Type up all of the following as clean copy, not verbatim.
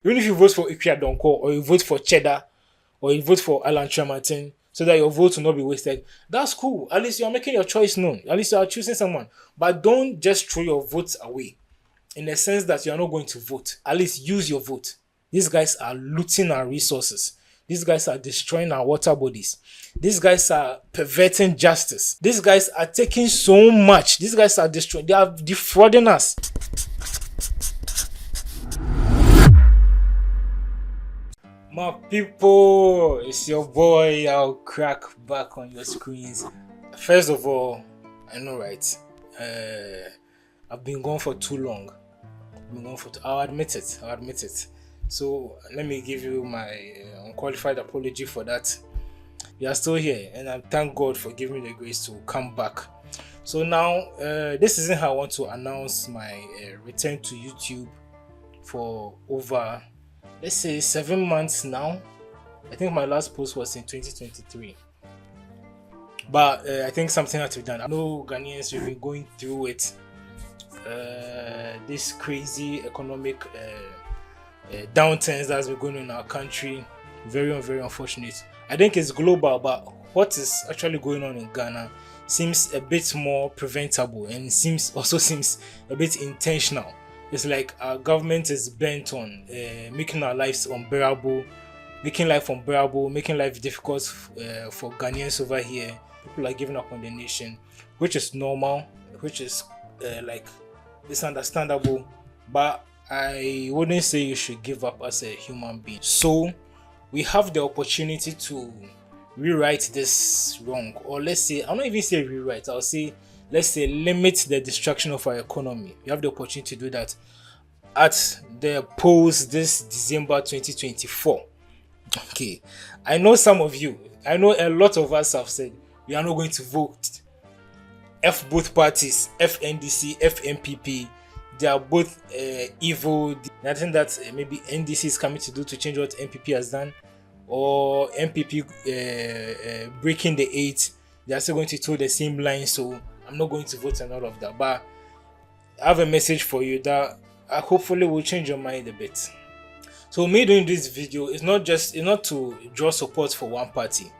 Even if you vote for Ikea Donko or you vote for Cheddar or you vote for Alan Martin so that your vote will not be wasted, that's cool. At least you're making your choice known. At least you are choosing someone. But don't just throw your votes away in the sense that you are not going to vote. At least use your vote. These guys are looting our resources. These guys are destroying our water bodies. These guys are perverting justice. These guys are taking so much. These guys are destroying. They are defrauding us. My people, it's your boy YaoCrack back on your screens. First of all, I know, right? I've been gone for too long. I'll admit it. So let me give you my unqualified apology for that. We are still here, and I thank God for giving me the grace to come back. So now, this isn't how I want to announce my return to YouTube for over, let's say, 7 months now. I think my last post was in 2023. But I think something had to be done. I know Ghanaians, we've been going through it. This crazy economic downturns that's been going on in our country. Very, very unfortunate. I think it's global, but what is actually going on in Ghana seems a bit more preventable and seems a bit intentional. It's like our government is bent on making our lives unbearable, making life difficult for Ghanaians over here. People are giving up on the nation, which is normal, which is it's understandable, but I wouldn't say you should give up as a human being. So we have the opportunity to rewrite this wrong, or let's say, I'll not even say rewrite, I'll say, let's say, limit the destruction of our economy. We have the opportunity to do that at the polls this December 2024. Okay, I know some of you, I know a lot of us have said we are not going to vote. F both parties, FNDC, FMPP, they are both evil. Nothing that maybe NDC is coming to do to change what MPP has done, or MPP breaking the eight, they are still going to toe the same line. So I'm not going to vote and all of that. But I have a message for you that hopefully will change your mind a bit. So me doing this video is not to draw support for one party.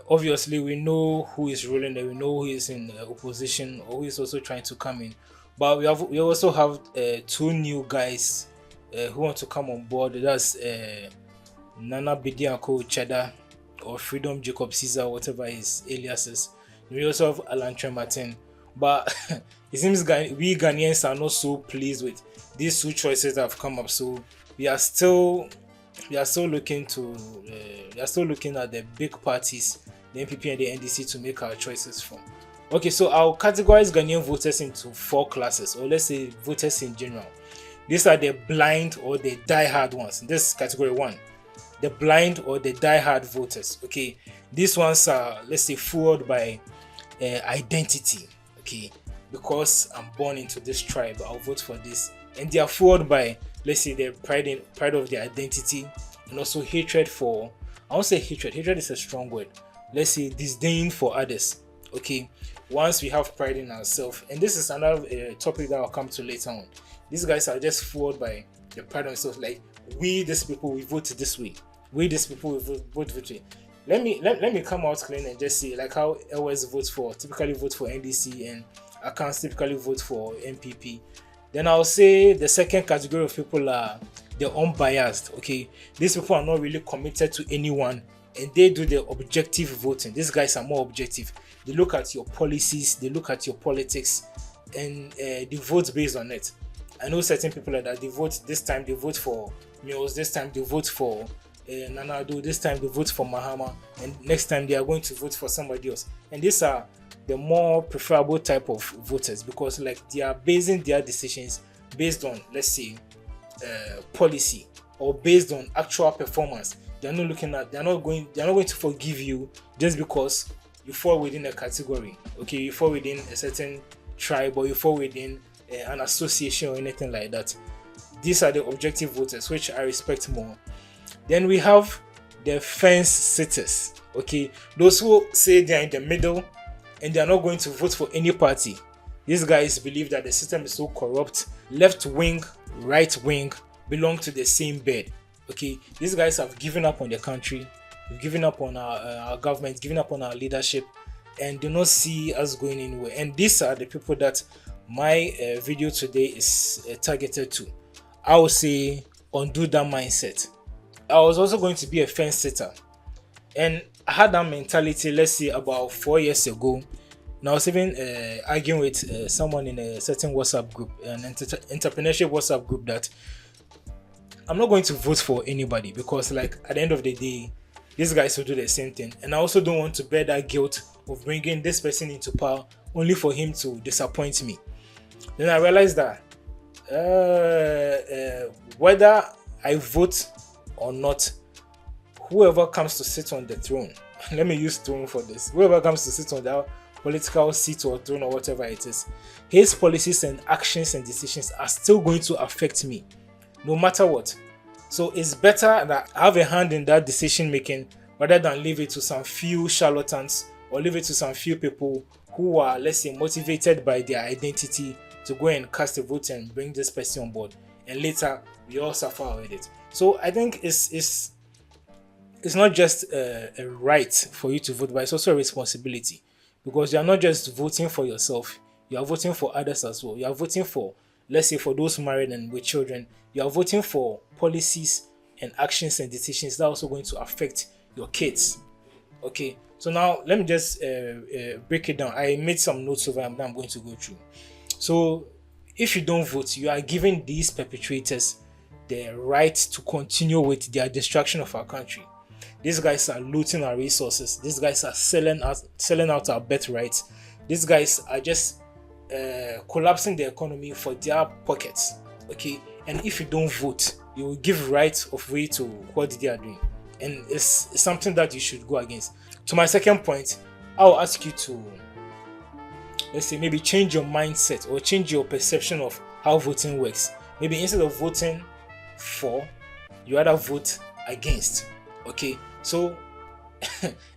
Obviously we know who is ruling and we know who is in opposition or who is also trying to come in, but we also have two new guys who want to come on board. That's Nana Bidiako Cheddar or Freedom Jacob Caesar, whatever his alias is. We also have Alan Martin, but it seems we Ghanaians are not so pleased with these two choices that have come up. So we are still looking at the big parties, the NPP and the NDC, to make our choices from. Okay, so I'll categorize Ghanaian voters into 4 classes, or let's say voters in general. These are the blind or the die-hard ones. This is category 1, the blind or the die-hard voters. Okay, these ones are, let's say, fueled by identity. Okay, because I'm born into this tribe, I'll vote for this, and they are fueled by, let's say, the pride of their identity, and also hatred for, I won't say hatred is a strong word, let's say disdain for others. Okay, once we have pride in ourselves, and this is another topic that I'll come to later on, these guys are just fueled by the pride of themselves, like, we these people, we vote this way, we these people, we vote this way. Let me come out clean and just say, like how LS typically vote for NDC, and accounts typically vote for MPP. Then I'll say the second category of people are the unbiased. Okay, these people are not really committed to anyone, and they do the objective voting. These guys are more objective. They look at your policies, they look at your politics, and they vote based on it. I know certain people like that. They vote this time, they vote for Mills. This time they vote for Nanado. This time they vote for Mahama, and next time they are going to vote for somebody else. And these are the more preferable type of voters, because like they are basing their decisions based on, let's say, policy, or based on actual performance. They're not going to forgive you just because you fall within a category. Okay, you fall within a certain tribe, or you fall within an association or anything like that. These are the objective voters, which I respect more. Then we have the fence sitters. Okay, those who say they are in the middle and they are not going to vote for any party. These guys believe that the system is so corrupt. Left wing, right wing, belong to the same bed. Okay, these guys have given up on the country, we've given up on our government, given up on our leadership, and do not see us going anywhere. And these are the people that my video today is targeted to. I would say undo that mindset. I was also going to be a fence sitter, and I had that mentality, let's say about 4 years ago. And I was even arguing with someone in a certain WhatsApp group, an entrepreneurship WhatsApp group, that I'm not going to vote for anybody because, like, at the end of the day, these guys will do the same thing. And I also don't want to bear that guilt of bringing this person into power only for him to disappoint me. Then I realized that whether I vote or not, whoever comes to sit on the throne, let me use throne for this, whoever comes to sit on that political seat or throne or whatever it is, his policies and actions and decisions are still going to affect me no matter what. So it's better that I have a hand in that decision making rather than leave it to some few charlatans or leave it to some few people who are, let's say, motivated by their identity to go and cast a vote and bring this person on board, and later we all suffer with it. So I think it's not just a right for you to vote, but it's also a responsibility, because you are not just voting for yourself, you are voting for others as well. You are voting for, let's say, for those married and with children, you are voting for policies and actions and decisions that are also going to affect your kids. Okay, so now let me just break it down. I made some notes over that I'm going to go through. So if you don't vote, you are giving these perpetrators the right to continue with their destruction of our country. These guys are looting our resources. These guys are selling out our birthrights. These guys are just collapsing the economy for their pockets. Okay, and if you don't vote, you will give right of way to what they are doing, and it's something that you should go against. To my second point, I'll ask you to, let's say, maybe change your mindset or change your perception of how voting works. Maybe instead of voting for, you rather vote against. Okay, so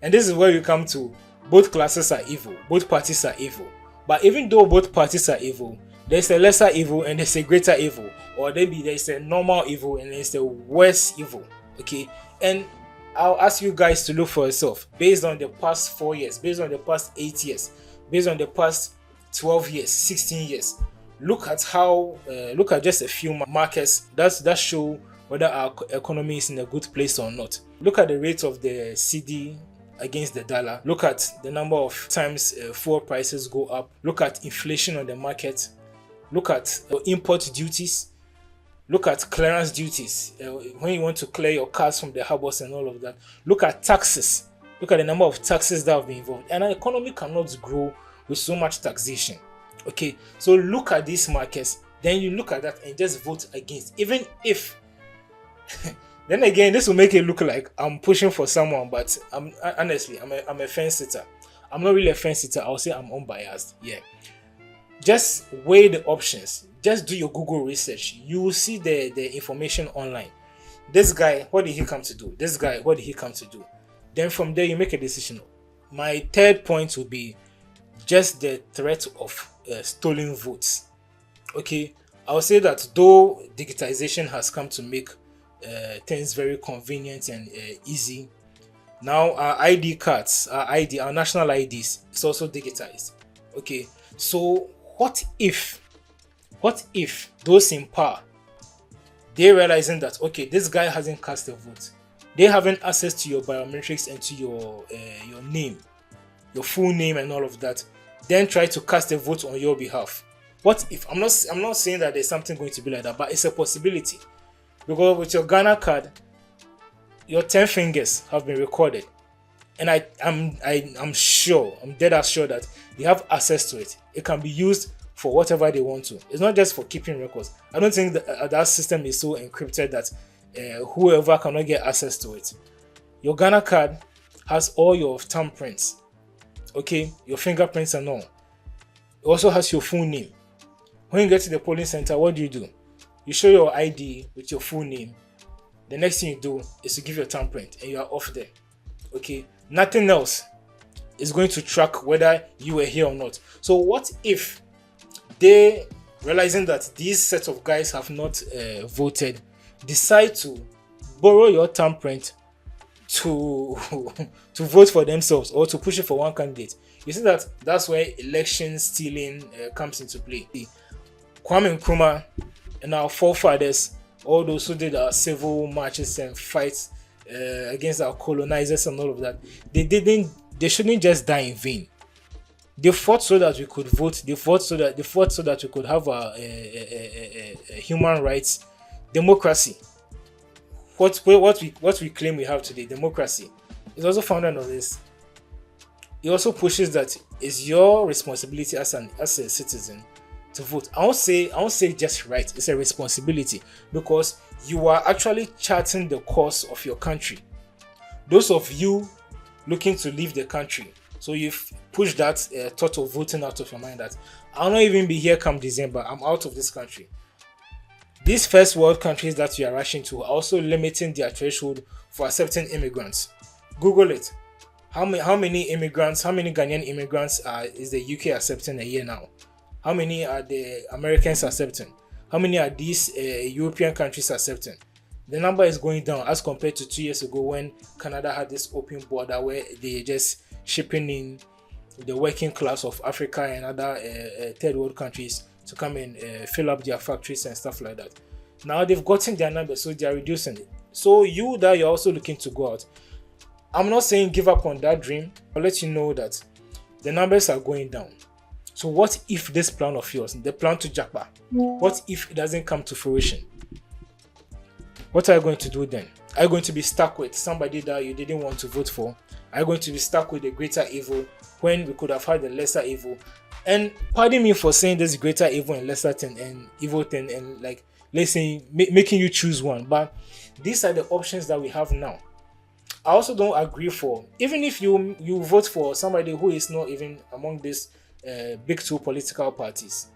and this is where you come to, both classes are evil, both parties are evil. But even though both parties are evil, there's a lesser evil and there's a greater evil, or maybe there's a normal evil and there's a worse evil. Okay, and I'll ask you guys to look for yourself based on the past 4 years, based on the past 8 years, based on the past 12 years, 16 years. Look at how, look at just a few markers that show whether our economy is in a good place or not. Look at the rate of the CD against the dollar. Look at the number of times fuel prices go up. Look at inflation on the market. Look at import duties. Look at clearance duties when you want to clear your cars from the harbors and all of that. Look at taxes. Look at the number of taxes that have been involved. And an economy cannot grow with so much taxation. Okay, so look at these markers, then you look at that and just vote against. Even if then again, this will make it look like I'm pushing for someone, but honestly, I'm a fence sitter. I'm not really a fence sitter. I'll say I'm unbiased. Yeah. Just weigh the options. Just do your Google research. You will see the information online. This guy, what did he come to do? This guy, what did he come to do? Then from there, you make a decision. My third point would be just the threat of stolen votes. Okay, I'll say that though digitization has come to make things very convenient and easy, now our ID cards, our national IDs, is also digitized. Okay, so what if those in power, they're realizing that, okay, this guy hasn't cast a vote, they having access to your biometrics and to your name, your full name and all of that, then try to cast a vote on your behalf? What if, I'm not saying that there's something going to be like that, but it's a possibility. Because with your Ghana card, your 10 fingers have been recorded, and I'm sure, I'm dead as sure that they have access to it. It can be used for whatever they want to. It's not just for keeping records. I don't think that system is so encrypted that whoever cannot get access to it. Your Ghana card has all your thumbprints, okay, your fingerprints and all. It also has your full name. When you get to the polling center, what do? You show your ID with your full name. The next thing you do is to give your thumbprint and you are off there. Okay, nothing else is going to track whether you were here or not. So what if they, realizing that these set of guys have not voted, decide to borrow your thumbprint to to vote for themselves or to push it for one candidate. You see that's where election stealing comes into play. Kwame Nkrumah and our forefathers, all those who did our civil marches and fights against our colonizers and all of that, they shouldn't just die in vain. They fought so that we could vote. They fought so that we could have a human rights, democracy. What we claim we have today, democracy, is also founded on this. It also pushes that it's your responsibility as a citizen to vote. I won't say just right. It's a responsibility because you are actually charting the course of your country. Those of you looking to leave the country, so you've pushed that thought of voting out of your mind that I'll not even be here come December. I'm out of this country. These first world countries that we are rushing to are also limiting their threshold for accepting immigrants. Google it. How many immigrants, how many Ghanaian immigrants is the UK accepting a year now? How many are the Americans accepting? How many are these European countries accepting? The number is going down as compared to 2 years ago when Canada had this open border where they just shipping in the working class of Africa and other third world countries to come and fill up their factories and stuff like that. Now they've gotten their numbers, so they are reducing it. So you that you're also looking to go out, I'm not saying give up on that dream. I'll let you know that the numbers are going down. So what if this plan of yours, the plan to Japa, what if it doesn't come to fruition? What are you going to do then? Are you going to be stuck with somebody that you didn't want to vote for? Are you going to be stuck with the greater evil when we could have had the lesser evil? And pardon me for saying this greater evil and lesser thing and evil thing and like let's say making you choose one, but these are the options that we have now. I also don't agree for, even if you vote for somebody who is not even among these big two political parties,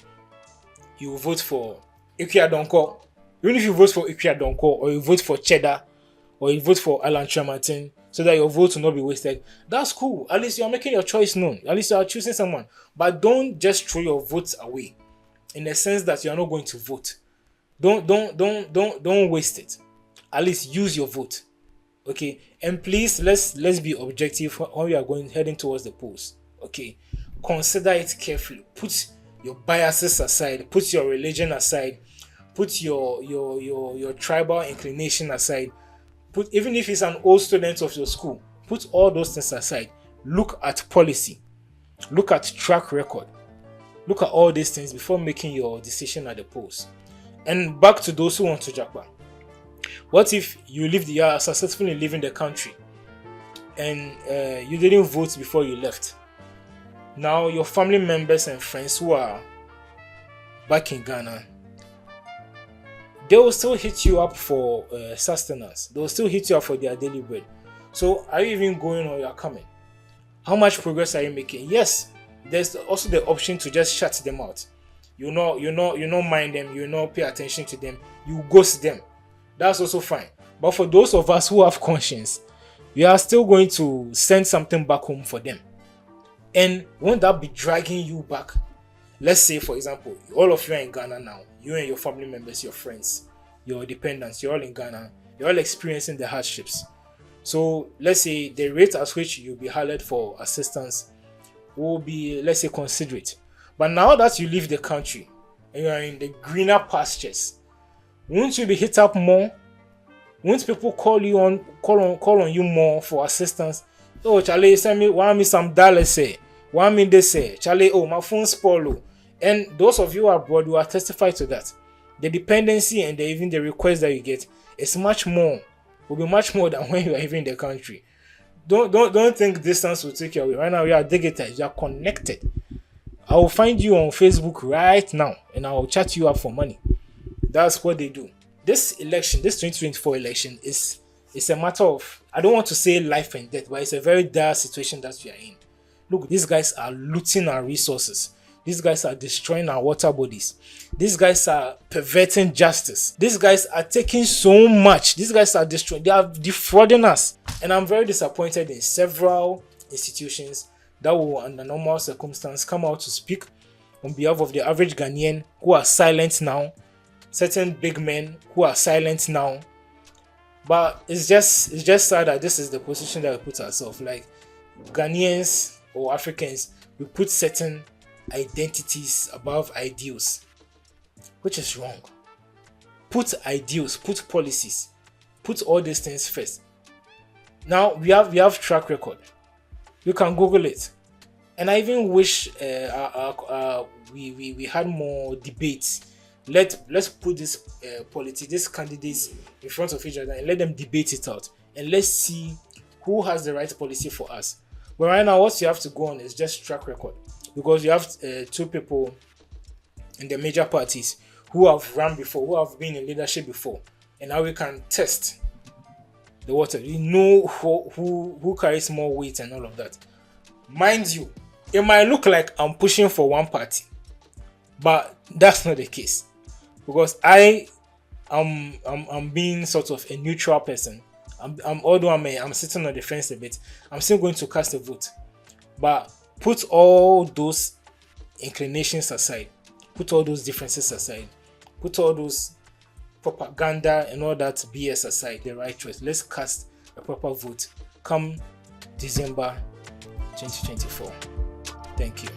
you vote for Ikuya. Even if you vote for Ikuya or you vote for Cheddar or you vote for Alan Tramartin, so that your vote will not be wasted, that's cool. At least you are making your choice known. At least you are choosing someone. But don't just throw your votes away in the sense that you are not going to vote. Don't waste it. At least use your vote. Okay? And please let's be objective when we are heading towards the polls. Okay? Consider it carefully. Put your biases aside, put your religion aside, put your tribal inclination aside. Even if it's an old student of your school, put all those things aside. Look at policy. Look at track record. Look at all these things before making your decision at the polls. And back to those who want to Japa. What if you are successfully leaving the country and you didn't vote before you left? Now your family members and friends who are back in Ghana, they will still hit you up for sustenance. They will still hit you up for their daily bread. So are you even going or you are coming? How much progress are you making? Yes, there's also the option to just shut them out. You not mind them, you not pay attention to them, you ghost them. That's also fine. But for those of us who have conscience, we are still going to send something back home for them. And won't that be dragging you back? Let's say, for example, all of you are in Ghana now. You and your family members, your friends, your dependents, you're all in Ghana. You're all experiencing the hardships. So let's say the rate at which you'll be hired for assistance will be, let's say, considerate. But now that you leave the country and you are in the greener pastures, won't you be hit up more? Won't people call on you more for assistance? Oh, Charlie, send me some dollars, say. Want me they say, Charlie, oh, my phone's spoiled. And those of you abroad who are testify to that, the dependency and even the request that you get is will be much more than when you are even in the country. Don't think distance will take you away. Right now you are digitized, you are connected. I will find you on Facebook right now and I will chat you up for money. That's what they do. This election, this 2024 election is a matter of, I don't want to say life and death, but it's a very dire situation that we are in. Look, these guys are looting our resources. These guys are destroying our water bodies. These guys are perverting justice. These guys are taking so much. These guys are destroying. They are defrauding us. And I'm very disappointed in several institutions that will, under normal circumstances, come out to speak on behalf of the average Ghanaian who are silent now certain big men who are silent now. But it's just sad that this is the position that we put ourselves. Like Ghanaians or Africans, we put certain identities above ideals, which is wrong. Put ideals, put policies, put all these things first. Now we have track record. You can Google it, and I even wish we had more debates. Let's put this these candidates in front of each other and let them debate it out, and let's see who has the right policy for us. But right now, what you have to go on is just track record, because you have two people in the major parties who have run before, who have been in leadership before, and now we can test the water. We know who carries more weight and all of that. Mind you, it might look like I'm pushing for one party, but that's not the case, because I'm being sort of a neutral person. Although I'm sitting on the fence a bit, I'm still going to cast a vote. But put all those inclinations aside, put all those differences aside, put all those propaganda and all that BS aside, the right choice. Let's cast a proper vote come December 2024. Thank you.